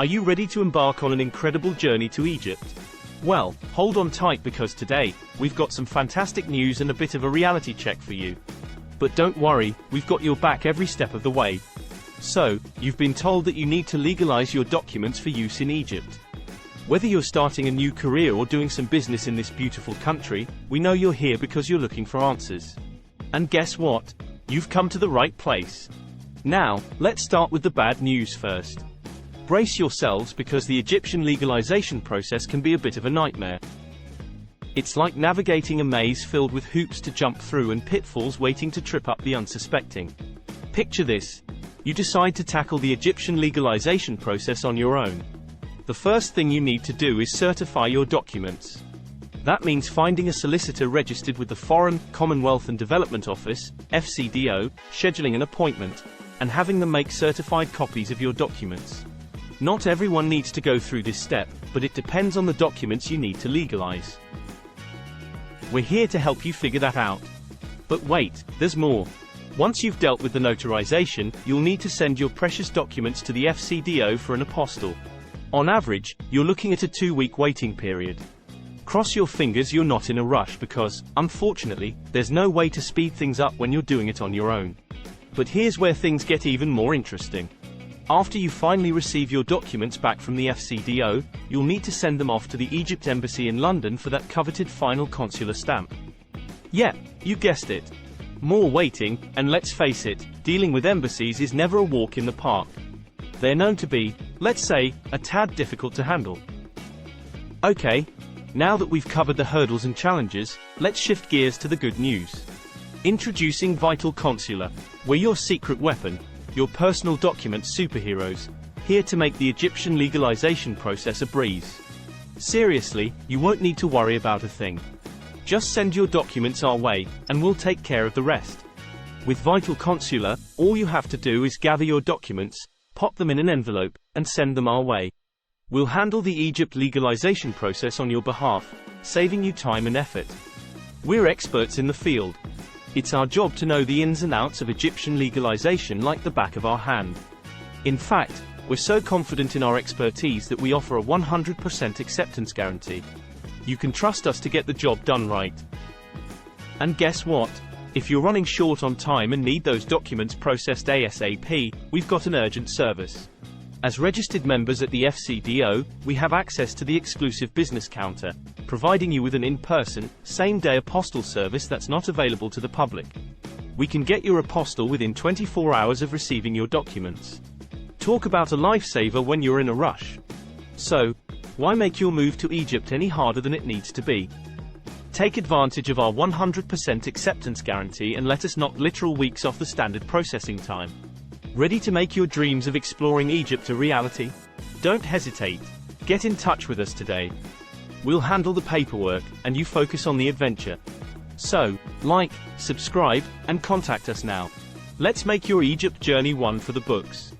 Are you ready to embark on an incredible journey to Egypt? Well, hold on tight because today, we've got some fantastic news and a bit of a reality check for you. But don't worry, we've got your back every step of the way. So, you've been told that you need to legalize your documents for use in Egypt. Whether you're starting a new career or doing some business in this beautiful country, we know you're here because you're looking for answers. And guess what? You've come to the right place. Now, let's start with the bad news first. Brace yourselves because the Egyptian legalization process can be a bit of a nightmare. It's like navigating a maze filled with hoops to jump through and pitfalls waiting to trip up the unsuspecting. Picture this. You decide to tackle the Egyptian legalization process on your own. The first thing you need to do is certify your documents. That means finding a solicitor registered with the Foreign, Commonwealth and Development Office, FCDO, scheduling an appointment, and having them make certified copies of your documents. Not everyone needs to go through this step, but it depends on the documents you need to legalize. We're here to help you figure that out. But wait, there's more. Once you've dealt with the notarization, you'll need to send your precious documents to the FCDO for an apostille. On average, you're looking at a 2-week waiting period. Cross your fingers you're not in a rush because, unfortunately, there's no way to speed things up when you're doing it on your own. But here's where things get even more interesting. After you finally receive your documents back from the FCDO, you'll need to send them off to the Egypt Embassy in London for that coveted final consular stamp. Yeah, you guessed it. More waiting, and let's face it, dealing with embassies is never a walk in the park. They're known to be, let's say, a tad difficult to handle. Okay, now that we've covered the hurdles and challenges, let's shift gears to the good news. Introducing Vital Consular. We're your secret weapon, your personal document superheroes, here to make the Egyptian legalization process a breeze. Seriously, you won't need to worry about a thing. Just send your documents our way, and we'll take care of the rest. With Vital Consular, all you have to do is gather your documents, pop them in an envelope, and send them our way. We'll handle the Egypt legalization process on your behalf, saving you time and effort. We're experts in the field. It's our job to know the ins and outs of Egyptian legalization like the back of our hand. In fact, we're so confident in our expertise that we offer a 100% acceptance guarantee. You can trust us to get the job done right. And guess what? If you're running short on time and need those documents processed ASAP, we've got an urgent service. As registered members at the FCDO, we have access to the exclusive business counter, providing you with an in-person, same-day apostille service that's not available to the public. We can get your apostille within 24 hours of receiving your documents. Talk about a lifesaver when you're in a rush. So, why make your move to Egypt any harder than it needs to be? Take advantage of our 100% acceptance guarantee and let us knock literal weeks off the standard processing time. Ready to make your dreams of exploring Egypt a reality? Don't hesitate. Get in touch with us today. We'll handle the paperwork, and you focus on the adventure. So, like, subscribe, and contact us now. Let's make your Egypt journey one for the books.